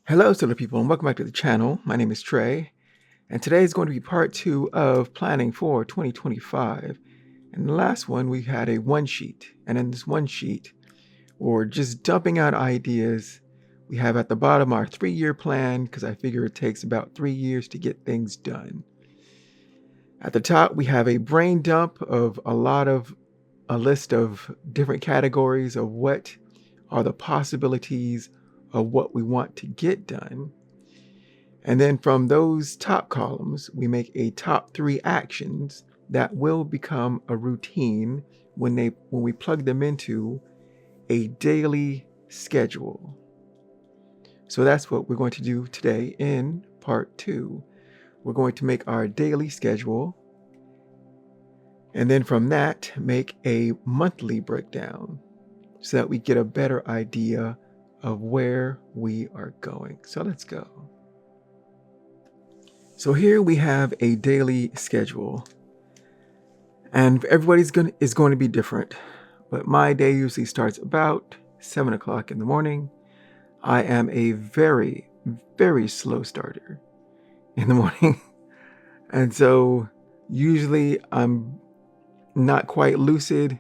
Hello, solar people, and welcome back to the channel. My name is Trey, and today is going to be part 2 of planning for 2025. In the last one, we had a one sheet, and in this one sheet, we're just dumping out ideas. We have at the bottom our 3-year plan, because I figure it takes about 3 years to get things done. At the top, we have a brain dump of a list of different categories of what are the possibilities of what we want to get done. And then from those top columns, we make a top 3 actions that will become a routine when we plug them into a daily schedule. So that's what we're going to do today in part 2. We're going to make our daily schedule, and then from that, make a monthly breakdown so that we get a better idea of where we are going. So let's go. So here we have a daily schedule, and everybody's is going to be different, but my day usually starts about 7 o'clock in the morning. I am a very, very slow starter in the morning. And so usually I'm not quite lucid,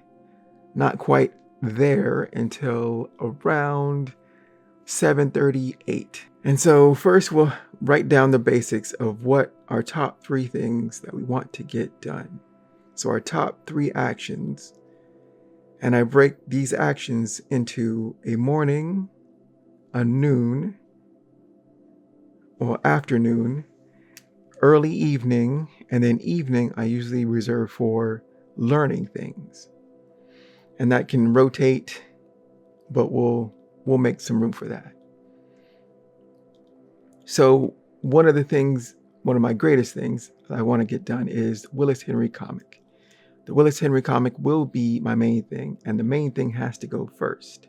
not quite there until around 7:38. And so first we'll write down the basics of what our top 3 things that we want to get done. So our top 3 actions, and I break these actions into a morning, a noon, or afternoon, early evening, and then evening I usually reserve for learning things. And that can rotate, but we'll make some room for that. So one of my greatest things that I want to get done is Willis Henry comic. The Willis Henry comic will be my main thing, and the main thing has to go first.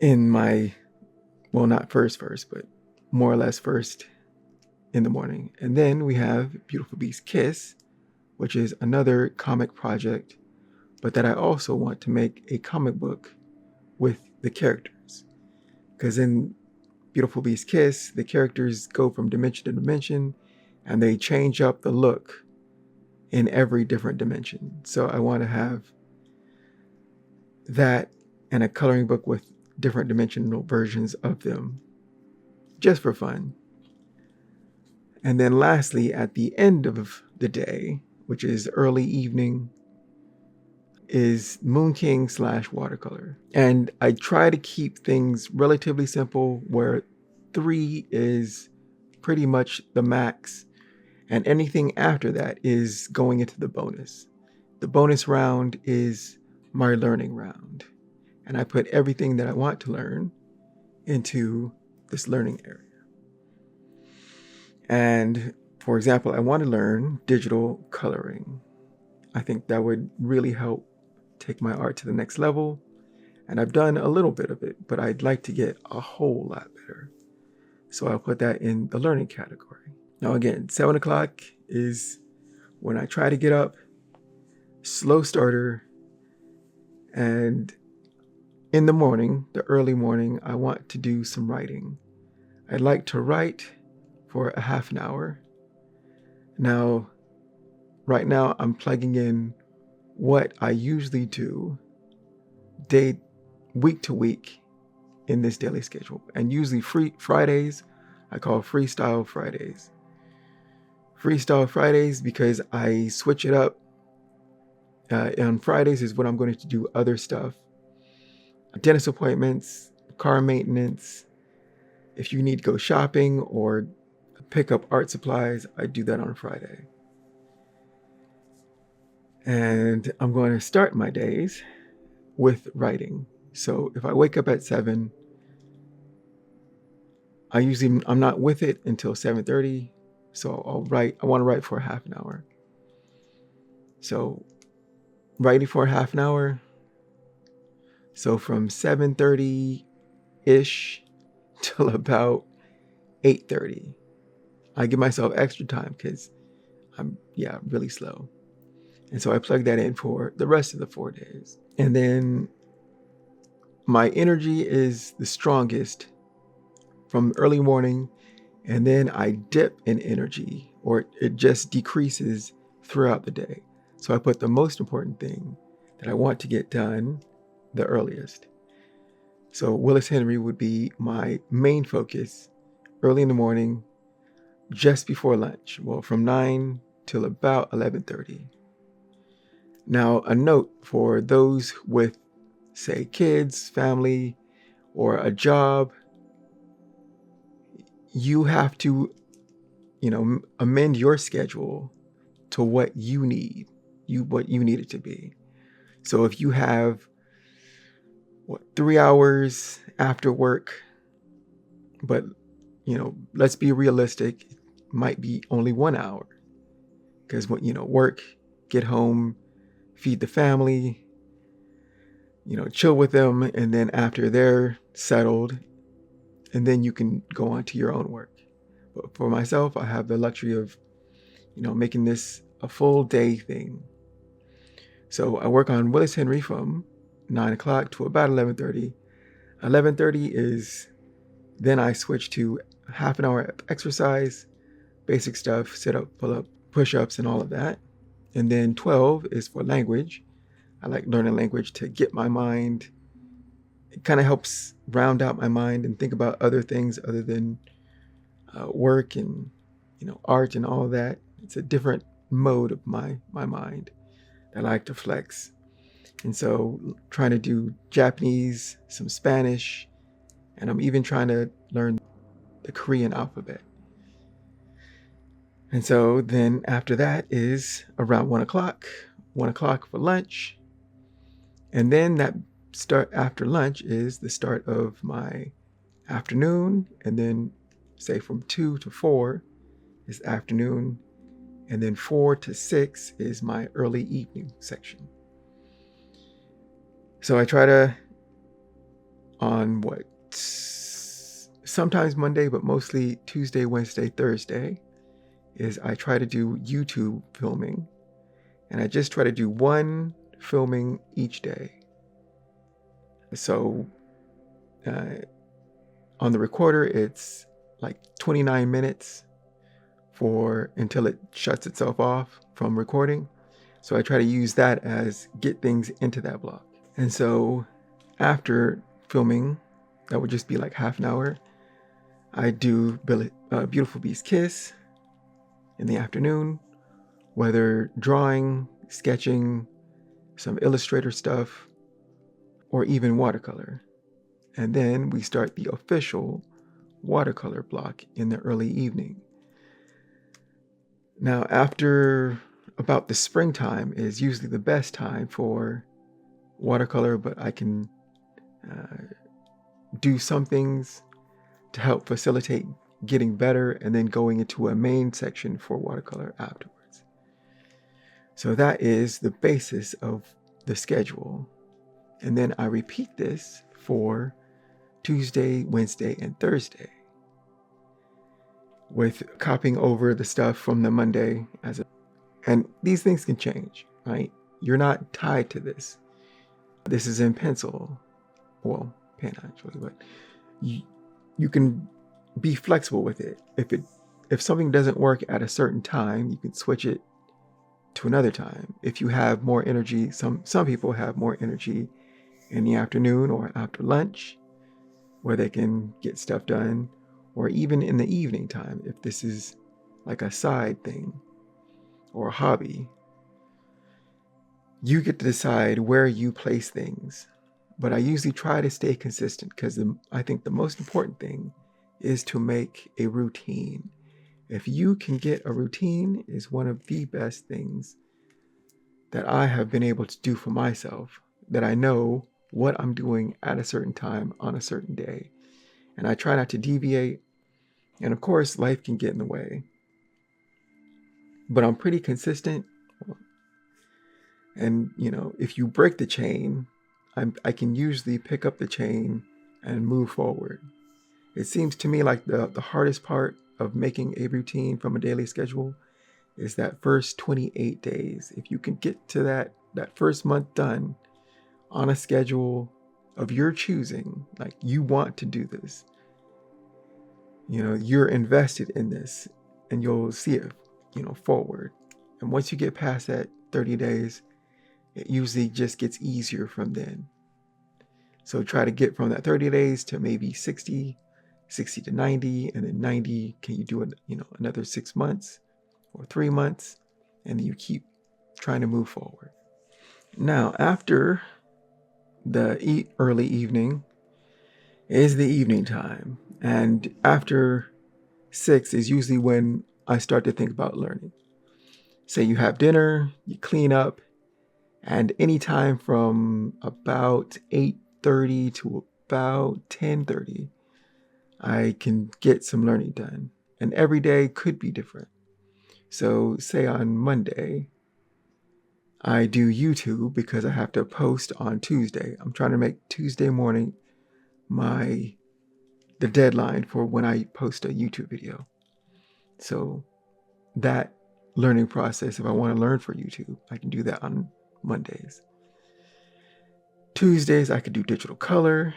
Not first, but more or less first in the morning. And then we have Beautiful Beast Kiss, which is another comic project, but that I also want to make a comic book with the characters. Because in Beautiful Beast Kiss, the characters go from dimension to dimension, and they change up the look in every different dimension. So I want to have that and a coloring book with different dimensional versions of them, just for fun. And then lastly, at the end of the day, which is early evening, is Moon King / watercolor. And I try to keep things relatively simple, where 3 is pretty much the max, and anything after that is going into the bonus. The bonus round is my learning round, and I put everything that I want to learn into this learning area. And for example, I want to learn digital coloring. I think that would really help take my art to the next level. And I've done a little bit of it, but I'd like to get a whole lot better. So I'll put that in the learning category. Now again, 7 o'clock is when I try to get up, slow starter. And in the morning, the early morning, I want to do some writing. I'd like to write for a half an hour. Now, right now I'm plugging in what I usually do week to week in this daily schedule. And usually Fridays, I call Freestyle Fridays. Freestyle Fridays because I switch it up. On Fridays is when I'm going to do other stuff. Dentist appointments, car maintenance. If you need to go shopping or pick up art supplies, I do that on Friday. And I'm going to start my days with writing. So if I wake up at 7, I'm not with it until 7:30. So I'll write. I want to write for a half an hour. So writing for a half an hour. So from 7:30-ish till about 8:30. I give myself extra time because I'm really slow. And so I plug that in for the rest of the 4 days. And then my energy is the strongest from early morning, and then I dip in energy, or it just decreases throughout the day. So I put the most important thing that I want to get done the earliest. So Willis Henry would be my main focus early in the morning, just before lunch. Well, from 9 till about 11:30. Now, a note for those with, say, kids, family, or a job, you have to, amend your schedule to what you need, what you need it to be. So if you have 3 hours after work, but let's be realistic, it might be only 1 hour, because work, get home, feed the family, chill with them, and then after they're settled, and then you can go on to your own work. But for myself, I have the luxury of, making this a full day thing. So I work on Willis Henry from 9 o'clock to about 11:30. 11:30 is, then I switch to half an hour of exercise, basic stuff, sit up, pull up, push ups, and all of that. And then 12 is for language. I like learning language to get my mind. It kind of helps round out my mind and think about other things other than work and art and all that. It's a different mode of my mind that I like to flex. And so trying to do Japanese, some Spanish, and I'm even trying to learn the Korean alphabet. And so then after that is around 1 o'clock for lunch. And then that start after lunch is the start of my afternoon. And then say from 2 to 4 is afternoon. And then 4 to 6 is my early evening section. So I try to, on sometimes Monday, but mostly Tuesday, Wednesday, Thursday, is I try to do YouTube filming. And I just try to do one filming each day. So on the recorder, it's like 29 minutes until it shuts itself off from recording. So I try to use that as get things into that block. And so after filming, that would just be like half an hour. I do Beautiful Beast Kiss in the afternoon, whether drawing, sketching, some Illustrator stuff, or even watercolor. And then we start the official watercolor block in the early evening. Now, after about the springtime is usually the best time for watercolor, but I can do some things to help facilitate getting better and then going into a main section for watercolor afterwards. So that is the basis of the schedule. And then I repeat this for Tuesday, Wednesday, and Thursday, with copying over the stuff from the Monday and these things can change, right? You're not tied to this. This is in pencil, well, pen actually, but you can be flexible with it. If something doesn't work at a certain time, you can switch it to another time. If you have more energy, some people have more energy in the afternoon or after lunch, where they can get stuff done, or even in the evening time, if this is like a side thing or a hobby. You get to decide where you place things. But I usually try to stay consistent because I think the most important thing is to make a routine. If you can get a routine, is one of the best things that I have been able to do for myself, that I know what I'm doing at a certain time on a certain day. And I try not to deviate. And of course, life can get in the way. But I'm pretty consistent. And, if you break the chain, I can usually pick up the chain and move forward. It seems to me like the hardest part of making a routine from a daily schedule is that first 28 days. If you can get to that first month done on a schedule of your choosing, like you want to do this, you're invested in this, and you'll see it, forward. And once you get past that 30 days, it usually just gets easier from then. So try to get from that 30 days to maybe 60, 60 to 90, and then 90, can you do it, another 6 months or 3 months, and then you keep trying to move forward. Now, after the early evening is the evening time, and after 6 is usually when I start to think about learning. Say you have dinner, you clean up, and anytime from about 8:30 to about 10:30, I can get some learning done. And every day could be different. So say on Monday, I do YouTube because I have to post on Tuesday. I'm trying to make Tuesday morning the deadline for when I post a YouTube video. So that learning process, if I want to learn for YouTube, I can do that on Mondays. Tuesdays, I could do digital color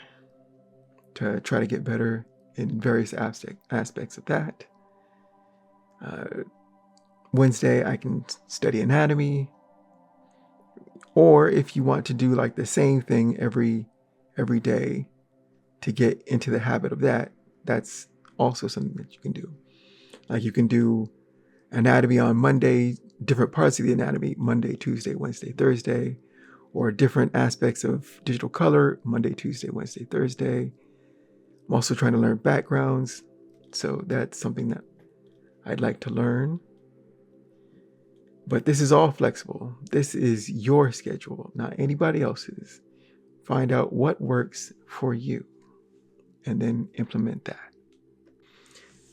to try to get better in various aspects of that. Wednesday, I can study anatomy. Or if you want to do like the same thing every day to get into the habit of that, that's also something that you can do. Like you can do anatomy on Monday, different parts of the anatomy, Monday, Tuesday, Wednesday, Thursday, or different aspects of digital color, Monday, Tuesday, Wednesday, Thursday. I'm also trying to learn backgrounds, so that's something that I'd like to learn. But this is all flexible. This is your schedule, not anybody else's. Find out what works for you and then implement that.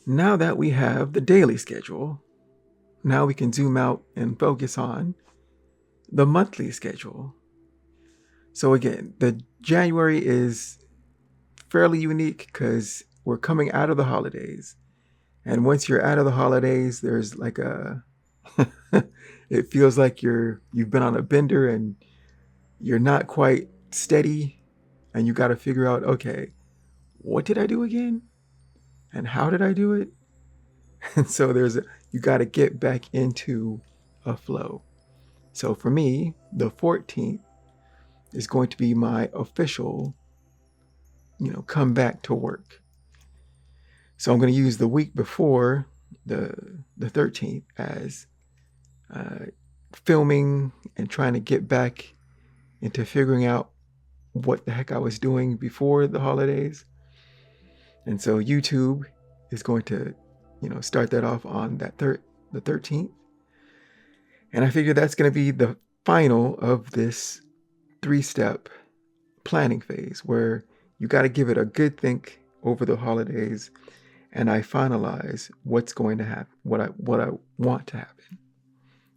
Now that we have the daily schedule, now we can zoom out and focus on the monthly schedule. So again, the January is fairly unique because we're coming out of the holidays. And once you're out of the holidays, there's like it feels like you've been on a bender and you're not quite steady, and you got to figure out, okay, what did I do again? And how did I do it? And so you got to get back into a flow. So for me, the 14th is going to be my official, come back to work. So I'm going to use the week before the 13th as filming and trying to get back into figuring out what the heck I was doing before the holidays. And so YouTube is going to, start that off on the 13th. And I figure that's going to be the final of this 3-step planning phase where you got to give it a good think over the holidays, and I finalize what's going to happen, what I want to happen,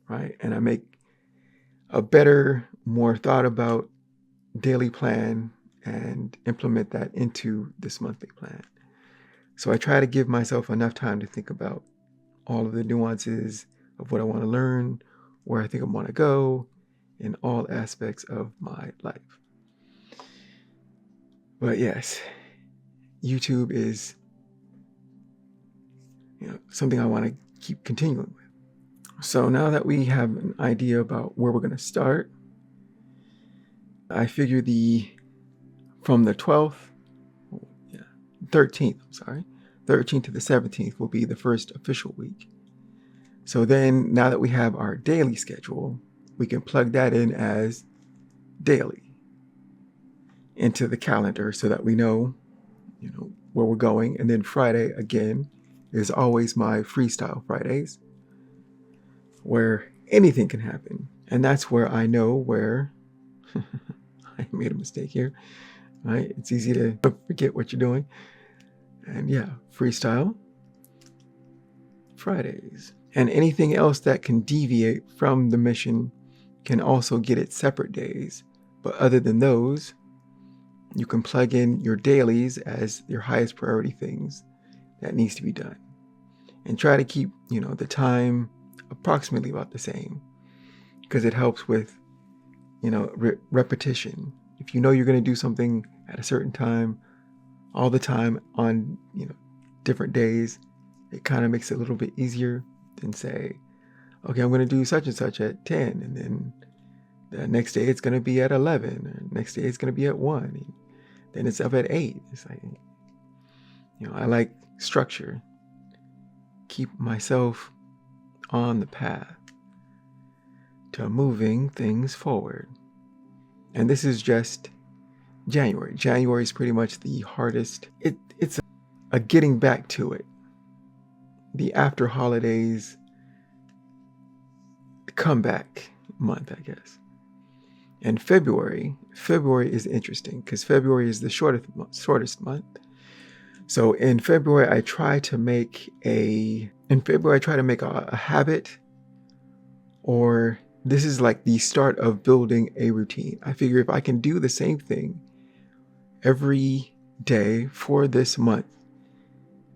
right? And I make a better, more thought about daily plan and implement that into this monthly plan. So I try to give myself enough time to think about all of the nuances of what I want to learn, where I think I want to go in all aspects of my life. But yes, YouTube is something I want to keep continuing with. So now that we have an idea about where we're going to start, I figure from the 13th to the 17th will be the first official week. So then now that we have our daily schedule, we can plug that in as daily into the calendar so that we know, where we're going. And then Friday, again, is always my freestyle Fridays where anything can happen. And that's where I know where I made a mistake here, right? It's easy to forget what you're doing. And yeah, freestyle Fridays. And anything else that can deviate from the mission can also get its separate days. But other than those, you can plug in your dailies as your highest priority things that needs to be done. And try to keep, the time approximately about the same, because it helps with, repetition. If you know you're going to do something at a certain time, all the time on, different days, it kind of makes it a little bit easier than say, okay, I'm going to do such and such at 10, and then the next day it's going to be at 11, and next day it's going to be at 1, and then it's up at 8. It's like, I like structure. Keep myself on the path to moving things forward. And this is just January. January is pretty much the hardest. It's a getting back to it. The after holidays comeback month, I guess. And February is interesting because February is the shortest month. So in February, I try to make a habit, or this is like the start of building a routine. I figure if I can do the same thing every day for this month,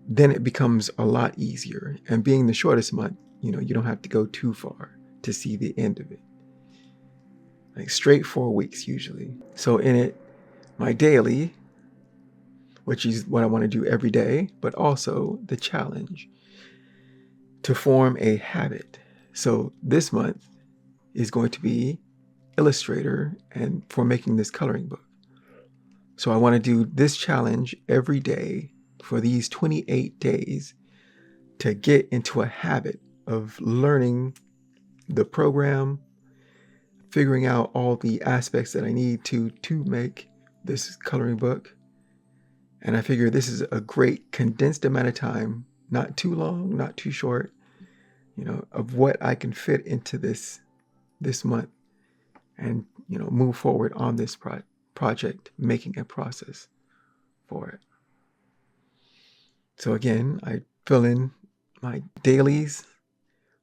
then it becomes a lot easier. And being the shortest month, you don't have to go too far to see the end of it. Like straight 4 weeks usually. So in it, my daily, which is what I want to do every day, but also the challenge to form a habit. So this month is going to be Illustrator and for making this coloring book. So I want to do this challenge every day for these 28 days to get into a habit of learning the program, figuring out all the aspects that I need to make this coloring book. And I figure this is a great condensed amount of time, not too long, not too short, of what I can fit into this month and, move forward on this project, making a process for it. So again, I fill in my dailies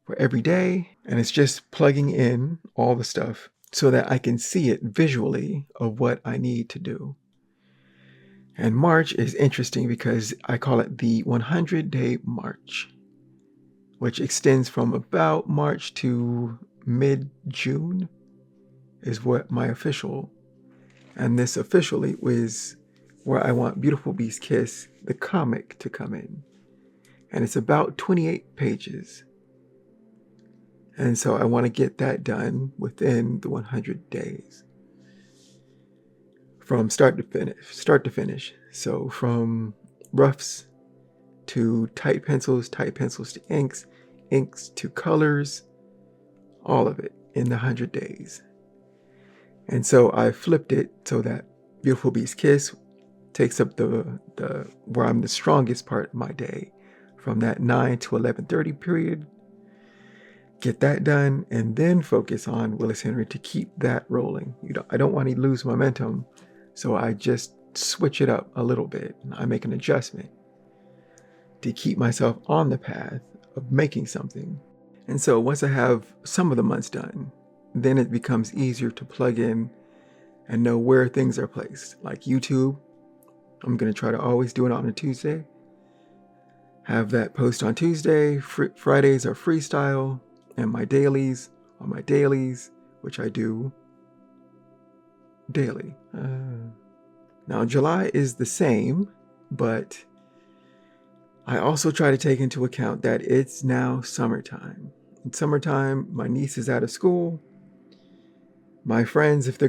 for every day, and it's just plugging in all the stuff so that I can see it visually of what I need to do. And March is interesting because I call it the 100-day March, which extends from about March to mid-June is what my official. And this officially is where I want Beautiful Beast Kiss, the comic, to come in. And it's about 28 pages. And so I want to get that done within the 100 days. From start to finish. So from roughs to type pencils to inks to colors, all of it in the 100 days. And so I flipped it so that Beautiful Beast Kiss takes up the where I'm the strongest part of my day, from that 9 to 11:30 period. Get that done, and then focus on Willis Henry to keep that rolling. I don't want to lose momentum. So I just switch it up a little bit. I make an adjustment to keep myself on the path of making something. And so once I have some of the months done, then it becomes easier to plug in and know where things are placed. Like YouTube, I'm going to try to always do it on a Tuesday. Have that post on Tuesday. Fridays are freestyle, and my dailies are my dailies, which I do daily. Now July is the same, but I also try to take into account that it's now summertime. In summertime, my niece is out of school. My friends, if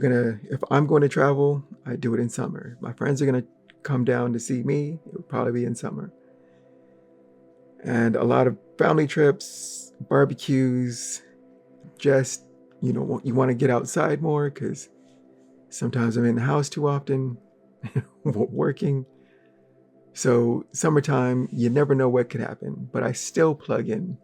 I'm going to travel, I do it in summer. My friends are going to come down to see me. It would probably be in summer. And a lot of family trips, barbecues, just, you want to get outside more because sometimes I'm in the house too often, working. So summertime, you never know what could happen, but I still plug in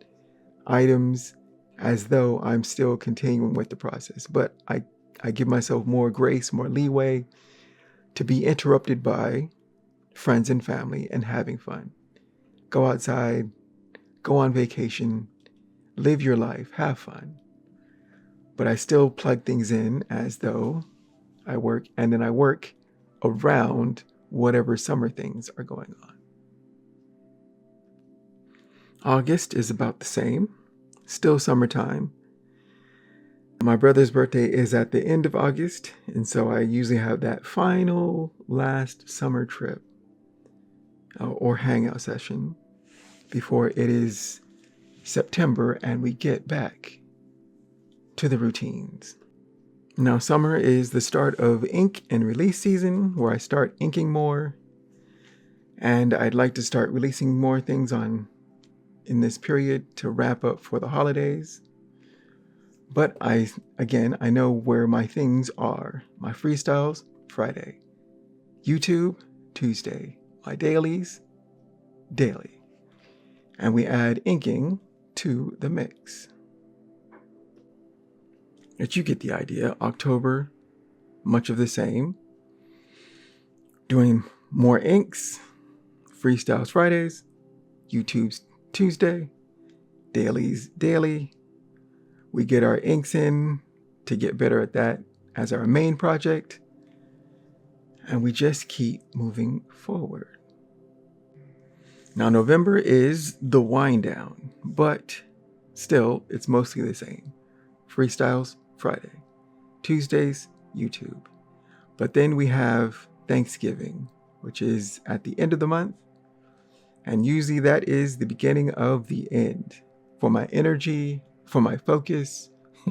items as though I'm still continuing with the process. But I give myself more grace, more leeway to be interrupted by friends and family and having fun. Go outside, go on vacation, live your life, have fun. But I still plug things in as though I work, and then I work around whatever summer things are going on. August is about the same, still summertime. My brother's birthday is at the end of August, and so I usually have that final last summer trip. or hangout session before it is September and we get back to the routines. Now, summer is the start of ink and release season where I start inking more. And I'd like to start releasing more things in this period to wrap up for the holidays. But I know where my things are. My freestyles, Friday. YouTube, Tuesday. My dailies, daily. And we add inking to the mix. But you get the idea. October, much of the same. Doing more inks, freestyles Fridays, YouTube's Tuesday, dailies daily. We get our inks in to get better at that as our main project. And we just keep moving forward. Now, November is the wind down, but still, it's mostly the same. Freestyles, Friday. Tuesdays, YouTube. But then we have Thanksgiving, which is at the end of the month. And usually that is the beginning of the end. For my energy, for my focus,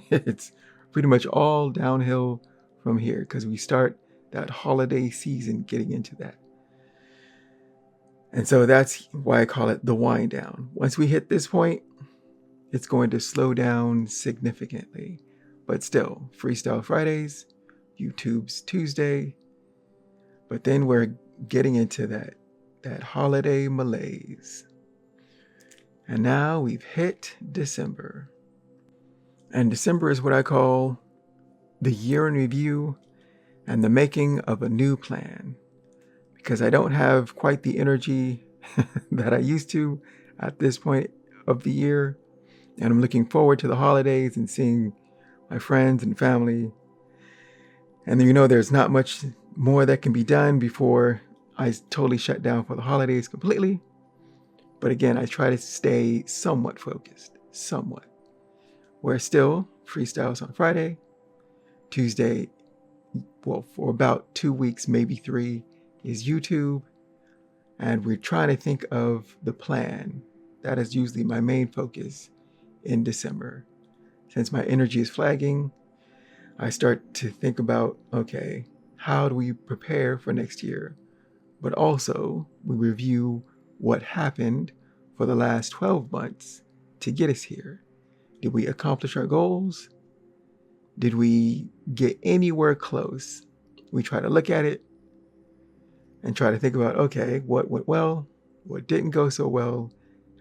it's pretty much all downhill from here because we start that holiday season getting into that. And so that's why I call it the wind down. Once we hit this point, it's going to slow down significantly. But still, Freestyle Fridays, YouTube's Tuesday. But then we're getting into that holiday malaise. And now we've hit December. And December is what I call the year in review and the making of a new plan. Because I don't have quite the energy that I used to at this point of the year. And I'm looking forward to the holidays and seeing my friends and family. And there's not much more that can be done before I totally shut down for the holidays completely. But again, I try to stay somewhat focused, somewhat. Where still, freestyles on Friday, Tuesday, for about 2 weeks, maybe 3, is YouTube. And we're trying to think of the plan. That is usually my main focus in December. Since my energy is flagging, I start to think about, okay, how do we prepare for next year? But also, we review what happened for the last 12 months to get us here. Did we accomplish our goals? Did we get anywhere close? We try to look at it and try to think about, okay, what went well, what didn't go so well,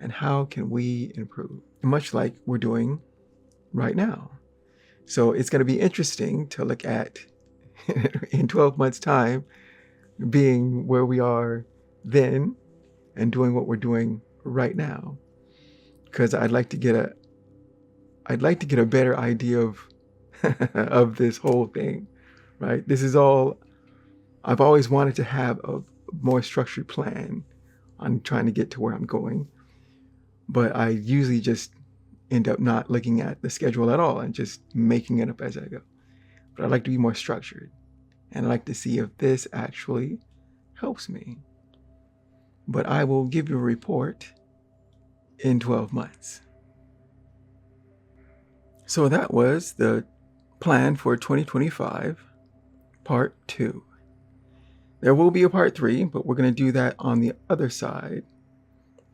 and how can we improve? Much like we're doing right now. So it's going to be interesting to look at in 12 months' time, being where we are then and doing what we're doing right now. Because I'd like to get a better idea of of this whole thing, right? This is all I've always wanted to have a more structured plan on trying to get to where I'm going. But I usually just end up not looking at the schedule at all and just making it up as I go. But I'd like to be more structured. And I'd like to see if this actually helps me. But I will give you a report in 12 months. So that was the plan for 2025, Part 2. There will be a Part 3, but we're going to do that on the other side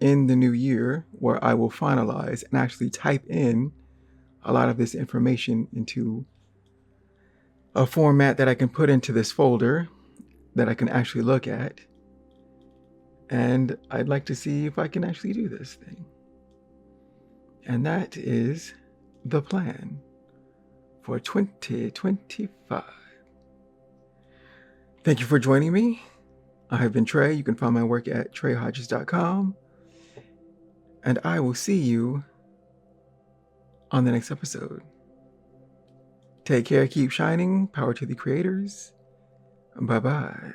in the new year, where I will finalize and actually type in a lot of this information into a format that I can put into this folder that I can actually look at. And I'd like to see if I can actually do this thing. And that is the plan for 2025. Thank you for joining me. I have been Trey. You can find my work at treyhodges.com. And I will see you on the next episode. Take care, keep shining, power to the creators. Bye-bye.